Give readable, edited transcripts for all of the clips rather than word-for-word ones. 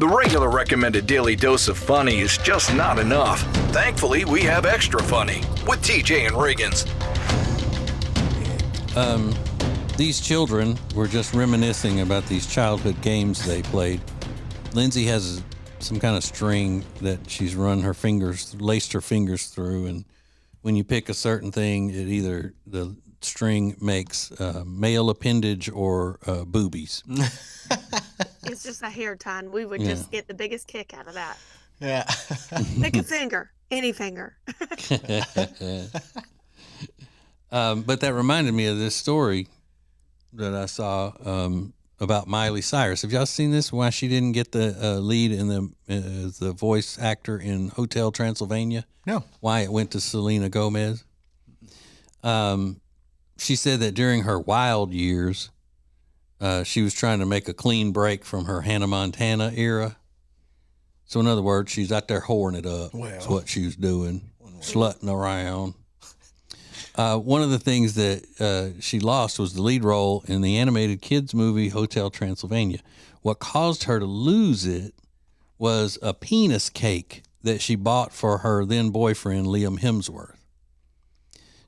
The regular recommended daily dose of funny is just not enough. Thankfully, we have extra funny with TJ and Riggins. These children were just reminiscing about these childhood games they played. Lindsay has some kind of string that she's laced her fingers through, and when you pick a certain thing, it either the string makes male appendage or boobies. It's just a hair ton. We would just get the biggest kick out of that. Yeah. Pick a finger, any finger. But that reminded me of this story that I saw about Miley Cyrus. Have y'all seen this? Why she didn't get the lead in the voice actor in Hotel Transylvania? No. Why it went to Selena Gomez? She said that during her wild years, she was trying to make a clean break from her Hannah Montana era. So in other words, she's out there whoring it up. Well, that's what she was doing, slutting around. One of the things that she lost was the lead role in the animated kids movie Hotel Transylvania. What caused her to lose it was a penis cake that she bought for her then boyfriend, Liam Hemsworth.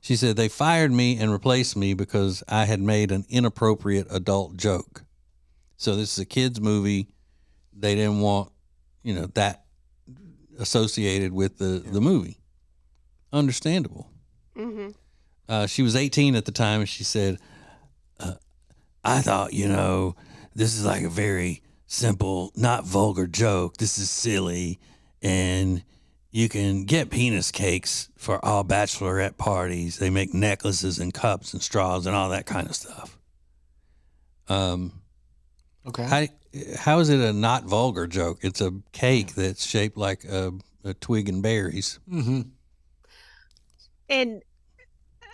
She said, they fired me and replaced me because I had made an inappropriate adult joke. So this is a kids movie. They didn't want, that associated with the movie. Understandable. Mm-hmm. She was 18 at the time, and she said, I thought, this is like a very simple, not vulgar joke. This is silly, and you can get penis cakes for all bachelorette parties. They make necklaces and cups and straws and all that kind of stuff. Okay. How is it a not vulgar joke? It's a cake that's shaped like a twig and berries. Mm-hmm. And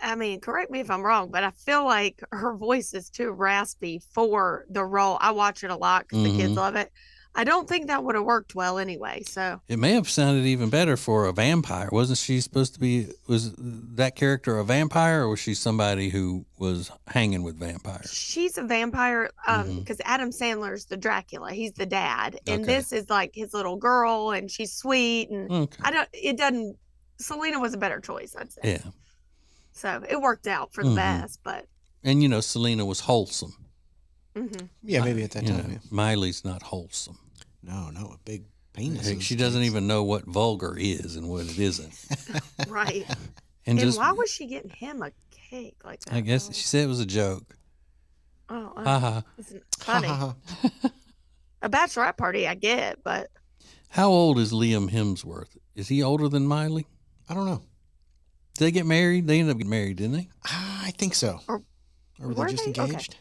I mean, correct me if I'm wrong, but I feel like her voice is too raspy for the role. I watch it a lot because the kids love it. I don't think that would have worked well anyway. So it may have sounded even better for a vampire. Wasn't she supposed to be? Was that character a vampire, or was she somebody who was hanging with vampires? She's a vampire because Adam Sandler's the Dracula. He's the dad, and Okay. this is like his little girl, and she's sweet. And Okay. Selena was a better choice, I'd say. Yeah. So it worked out for the best, but. And Selena was wholesome. Mm-hmm. Yeah, maybe at that time. Yeah. Miley's not wholesome. No, a big penis. Heck, she doesn't even know what vulgar is and what it isn't. Right. And why was she getting him a cake like that? I guess she said it was a joke. Oh, Ha isn't funny. A bachelorette party, I get, but. How old is Liam Hemsworth? Is he older than Miley? I don't know. Did they get married? They ended up getting married, didn't they? I think so. Or were they just engaged? Okay.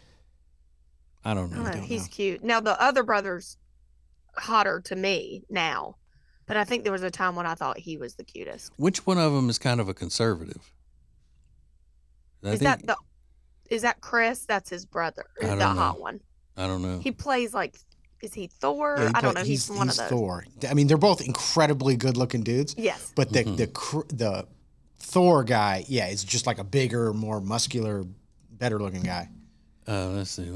I don't know. He's cute. Now, the other brother's hotter to me now, but I think there was a time when I thought he was the cutest. Which one of them is kind of a conservative? Is that Chris? That's his brother. I don't the know. hot one. I don't know. He plays like, is he Thor? Yeah, I don't know. He's one of those. Thor. I mean, they're both incredibly good-looking dudes. Yes. But the Thor guy, is just like a bigger, more muscular, better-looking guy. Let's see.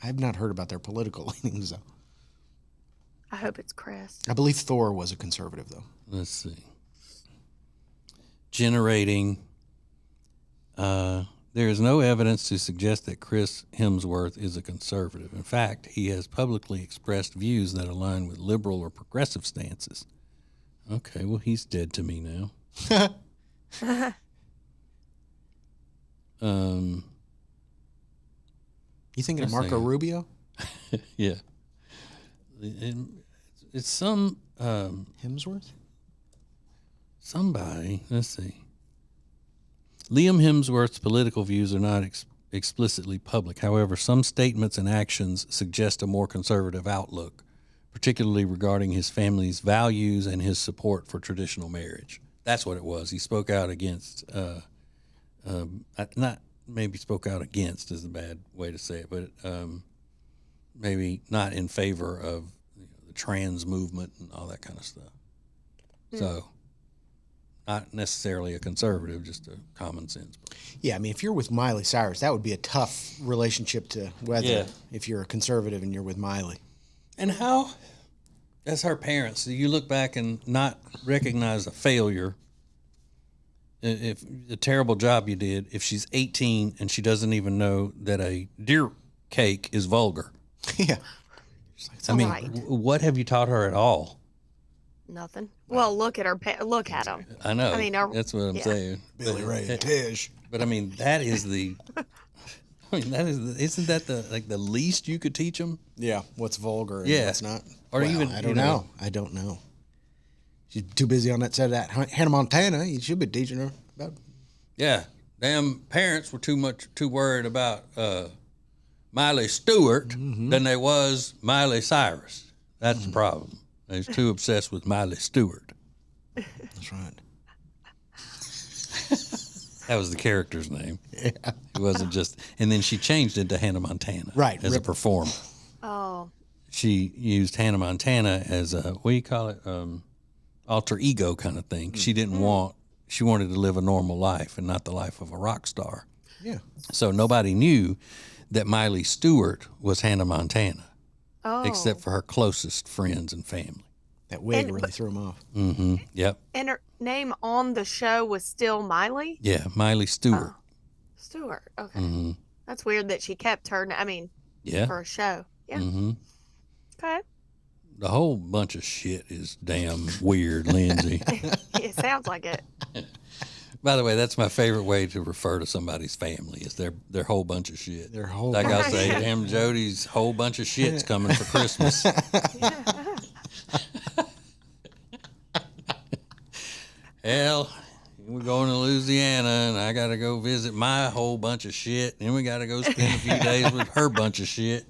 I have not heard about their political leanings, though. I hope it's Chris. I believe Thor was a conservative, though. Let's see. Generating. There is no evidence to suggest that Chris Hemsworth is a conservative. In fact, he has publicly expressed views that align with liberal or progressive stances. Okay, well, he's dead to me now. You thinking of Marco Rubio? Yeah. It's some Hemsworth? Somebody. Let's see. Liam Hemsworth's political views are not explicitly public. However, some statements and actions suggest a more conservative outlook, particularly regarding his family's values and his support for traditional marriage. That's what it was. He spoke out against, not maybe spoke out against is a bad way to say it, but maybe not in favor of the trans movement and all that kind of stuff. So not necessarily a conservative, just a common sense. Yeah, I mean, if you're with Miley Cyrus, that would be a tough relationship to weather if you're a conservative and you're with Miley. And how, as her parents, do you look back and not recognize a failure? If the terrible job you did, if she's 18 and she doesn't even know that a deer cake is vulgar. Yeah. I mean, right. what have you taught her at all? Nothing. Well, look at her. Look at them. I know. I mean, that's what I'm saying. Billy Ray and Tish. But I mean, that is the. I mean, isn't that the least you could teach them? Yeah. What's vulgar and Yeah. what's not? Or Well, even, I don't know. I don't know. She's too busy on that side of that Hannah Montana. You should be teaching her about. Yeah, damn parents were too worried about Miley Stewart than they was Miley Cyrus. That's the problem. They was too obsessed with Miley Stewart. That's right. That was the character's name. Yeah. It wasn't just. And then she changed it to Hannah Montana. Right. As a performer. Oh. She used Hannah Montana as a, what do you call it? Alter ego kind of thing. She didn't she wanted to live a normal life and not the life of a rock star. Yeah. So nobody knew that Miley Stewart was Hannah Montana, except for her closest friends and family. That wig really threw him off. Mm-hmm. Yep. And her name on the show was still Miley? Yeah, Miley Stewart. Stewart. Okay. Mm-hmm. That's weird that she kept her, for a show. Yeah. Mm-hmm. Okay. The whole bunch of shit is damn weird, Lindsay. It sounds like it. By the way, that's my favorite way to refer to somebody's family is their whole bunch of shit. Their whole like bunch I'll say, damn Jody's whole bunch of shit's coming for Christmas. Hell, we're going to Louisiana, and I got to go visit my whole bunch of shit. Then we got to go spend a few days with her bunch of shit.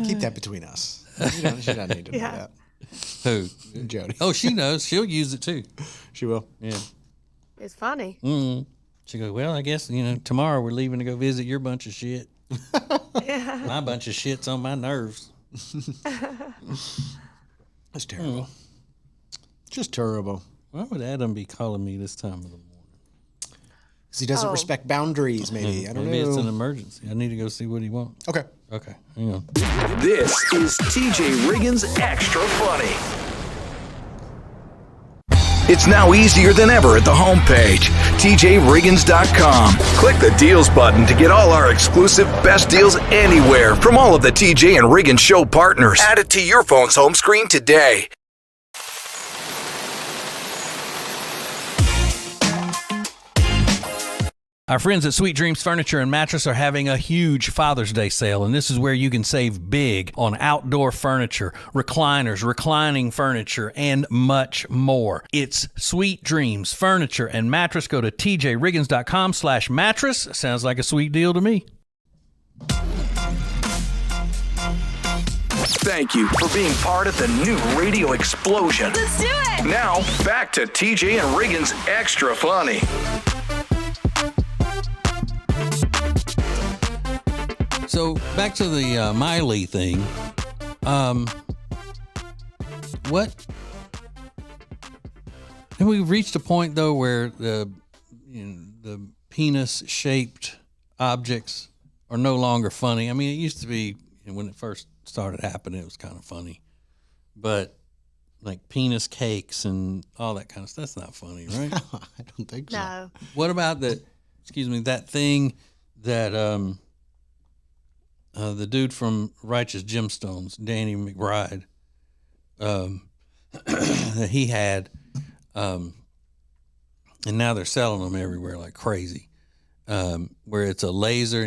Keep that between us. She doesn't need to know that. Who? Jody. Oh, she knows. She'll use it too. She will. Yeah. It's funny. Mm-hmm. She goes, well, I guess, tomorrow we're leaving to go visit your bunch of shit. My bunch of shit's on my nerves. That's terrible. Just terrible. Why would Adam be calling me this time of the morning? Because he doesn't respect boundaries, maybe. I don't know. Maybe it's an emergency. I need to go see what he wants. Okay. Okay, hang on. This is TJ Riggins Extra Funny. It's now easier than ever at the homepage, tjriggins.com. Click the deals button to get all our exclusive best deals anywhere from all of the TJ and Riggins show partners. Add it to your phone's home screen today. Our friends at Sweet Dreams Furniture and Mattress are having a huge Father's Day sale, and this is where you can save big on outdoor furniture, recliners, reclining furniture, and much more. It's Sweet Dreams Furniture and Mattress. Go to tjriggins.com/mattress. Sounds like a sweet deal to me. Thank you for being part of the new radio explosion. Let's do it! Now, back to TJ and Riggins Extra Funny. So back to the Miley thing. What? Have we reached a point though where the penis-shaped objects are no longer funny? I mean, it used to be when it first started happening, it was kind of funny, but like penis cakes and all that kind of stuff, that's not funny, right? I don't think so. No. What about that thing that the dude from Righteous Gemstones, Danny McBride, that he had, and now they're selling them everywhere like crazy, where it's a laser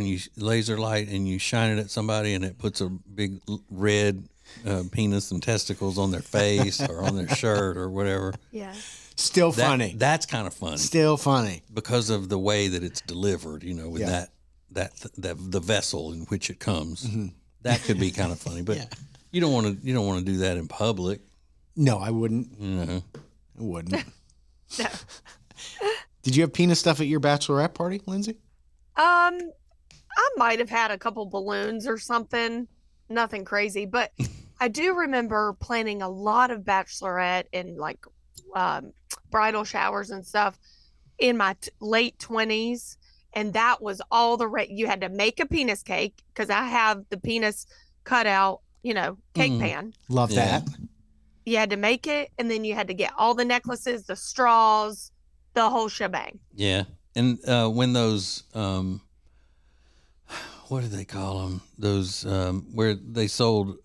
light and you shine it at somebody and it puts a big red penis and testicles on their face or on their shirt or whatever. Yeah. Still funny. That's kind of funny. Still funny. Because of the way that it's delivered, with the vessel in which it comes. Mm-hmm. That could be kind of funny, but you don't want to do that in public. No, I wouldn't. I wouldn't. No. Did you have penis stuff at your bachelorette party, Lindsay? I might have had a couple balloons or something. Nothing crazy, but I do remember planning a lot of bachelorette and like bridal showers and stuff in my late 20s, and that was all you had to make a penis cake, because I have the penis cut out, cake pan. Love that. You had to make it, and then you had to get all the necklaces, the straws, the whole shebang. Yeah. And when those, what do they call them? Those where they sold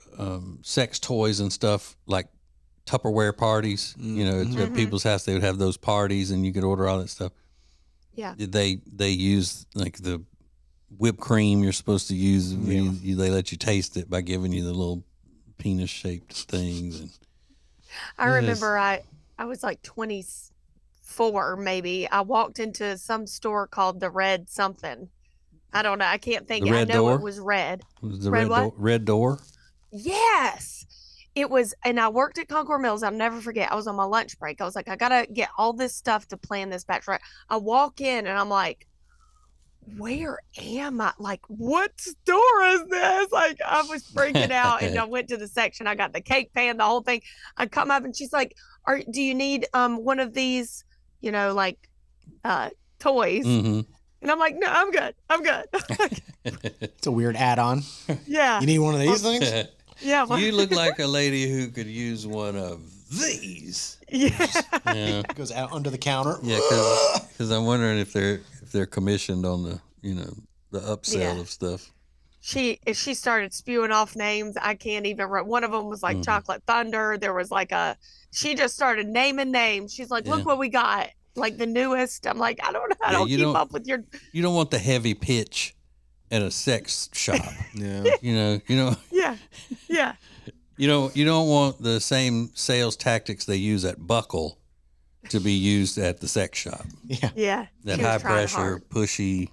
sex toys and stuff, like Tupperware parties. At people's house, they would have those parties, and you could order all that stuff. Yeah. They use like the whipped cream you're supposed to use. They let you taste it by giving you the little penis shaped things. And I remember I was like 24 maybe. I walked into some store called the Red something. I don't know. I can't think. I know it was red. Was the red door? Yes. It was, and I worked at Concord Mills. I'll never forget. I was on my lunch break. I was like, I gotta get all this stuff to plan this bachelorette. I walk in and I'm like, where am I? Like, what store is this? Like, I was freaking out, and I went to the section. I got the cake pan, the whole thing. I come up and she's like, do you need one of these, toys? Mm-hmm. And I'm like, no, I'm good. It's a weird add-on. Yeah. You need one of these things? Yeah. You look like a lady who could use one of these. Yeah. Goes out under the counter. Yeah, because I'm wondering if they're commissioned on the the upsell of stuff. She started spewing off names. I can't even. One of them was like Chocolate Thunder. There was like she just started naming names. She's like, look what we got. Like the newest. I'm like, I don't know. I don't keep up with your. You don't want the heavy pitch at a sex shop. Yeah. Yeah. Yeah. You don't want the same sales tactics they use at Buckle to be used at the sex shop. Yeah. Yeah. That high pressure, pushy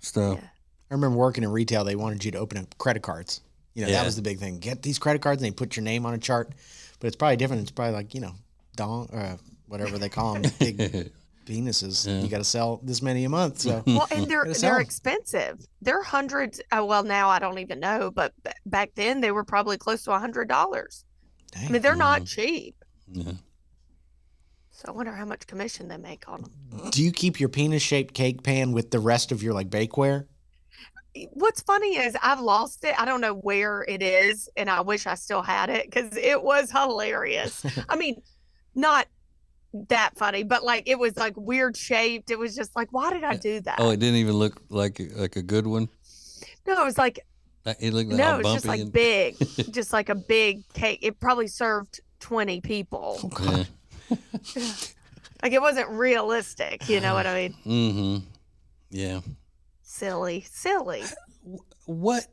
stuff. Yeah. I remember working in retail. They wanted you to open up credit cards. That was the big thing. Get these credit cards, and they put your name on a chart. But it's probably different. It's probably like dong whatever they call them, big penises. You got to sell this many a month. So well, and they're expensive. They're hundreds. Well, now I don't even know, but back then they were probably close to $100. I mean, they're not cheap. Yeah. So I wonder how much commission they make on them. Do you keep your penis-shaped cake pan with the rest of your bakeware? What's funny is I've lost it. I don't know where it is, and I wish I still had it because it was hilarious. I mean, not that funny, but it was weird shaped. It was just why did I do that? Oh, it didn't even look like a good one. No, it was it looked like no, all it was just big, just like a big cake. It probably served 20 people. Oh, God. Yeah. It wasn't realistic. You know what I mean? Mm-hmm. Yeah. Silly. What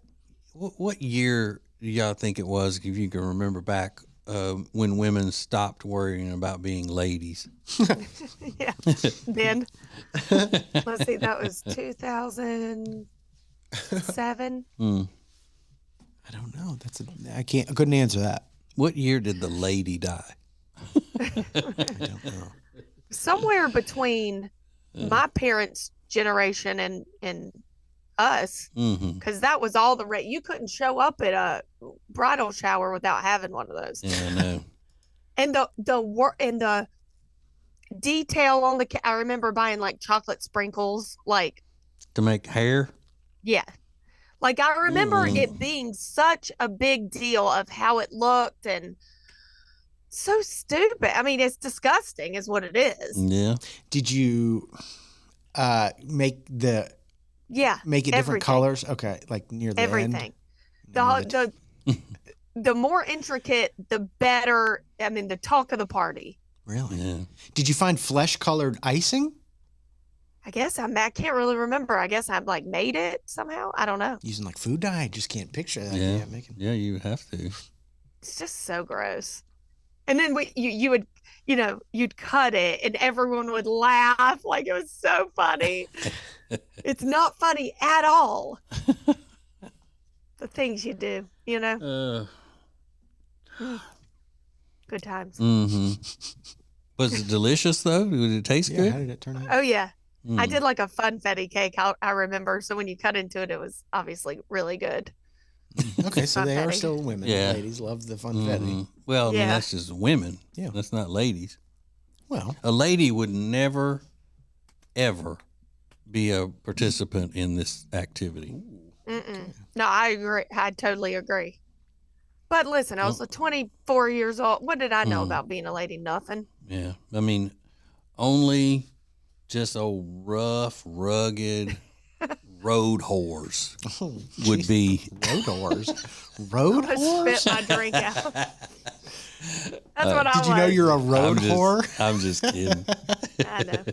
year do y'all think it was, if you can remember back, when women stopped worrying about being ladies? Yeah. Then, let's see, that was 2007. I don't know. I couldn't answer that. What year did the lady die? I don't know. Somewhere between my parents' generation and us, because that was all you couldn't show up at a bridal shower without having one of those. Yeah, I know. And the work and the detail on I remember buying chocolate sprinkles, to make hair. Yeah, I remember it being such a big deal of how it looked, and so stupid. I mean, it's disgusting is what it is. Yeah. Did you make it different colors? Okay, near the everything. end. The more intricate, the better. I mean, the talk of the party. Really? Yeah. Did you find flesh-colored icing? I guess I can't really remember. I guess I made it somehow. I don't know. Using food dye? I just can't picture that. Yeah. Yeah, you have to. It's just so gross. And then you would, you'd cut it and everyone would laugh. It was so funny. It's not funny at all. The things you do, Good times. Mm-hmm. Was it delicious though? Did it taste good? How did it turn out? Oh yeah. I did a funfetti cake. I remember. So when you cut into it, it was obviously really good. Okay, so they are Funfetti. still women. Yeah. Ladies love the funfetti. Well, I mean, Yeah. that's just women. Yeah. That's not ladies. Well, A lady would never ever be a participant in this activity. No, I agree. I totally agree. But listen, I was 24 years old. What did I know about being a lady? Nothing. Yeah. I mean, only just old rough, rugged road whores would be. Road whores? Road I whores? spit my drink out. That's what I was. Did you know you're a road whore? I'm just kidding. I know.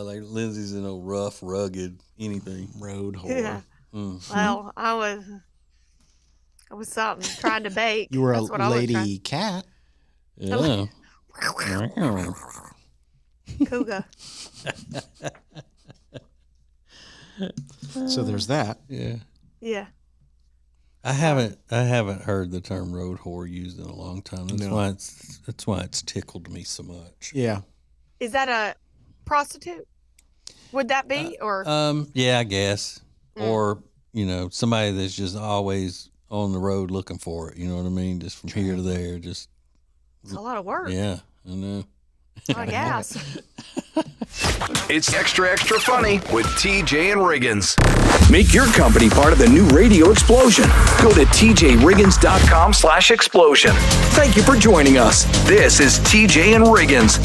Like Lindsay's in a rough, rugged, anything. Road whore. Yeah. Well, I was something trying to bake. You were That's a what I was lady cat. Yeah. Cougar. So there's that. Yeah. Yeah. I haven't heard the term road whore used in a long time. That's why it's tickled me so much. Yeah. Is that a prostitute? Would that be or? Yeah, I guess. Or somebody that's just always on the road looking for it. You know what I mean? Just from here to there. Just. It's a lot of work. Yeah, I know. I guess. It's extra funny with TJ and Riggins. Make your company part of the new radio explosion. Go to tjriggins.com/explosion. Thank you for joining us. This is TJ and Riggins.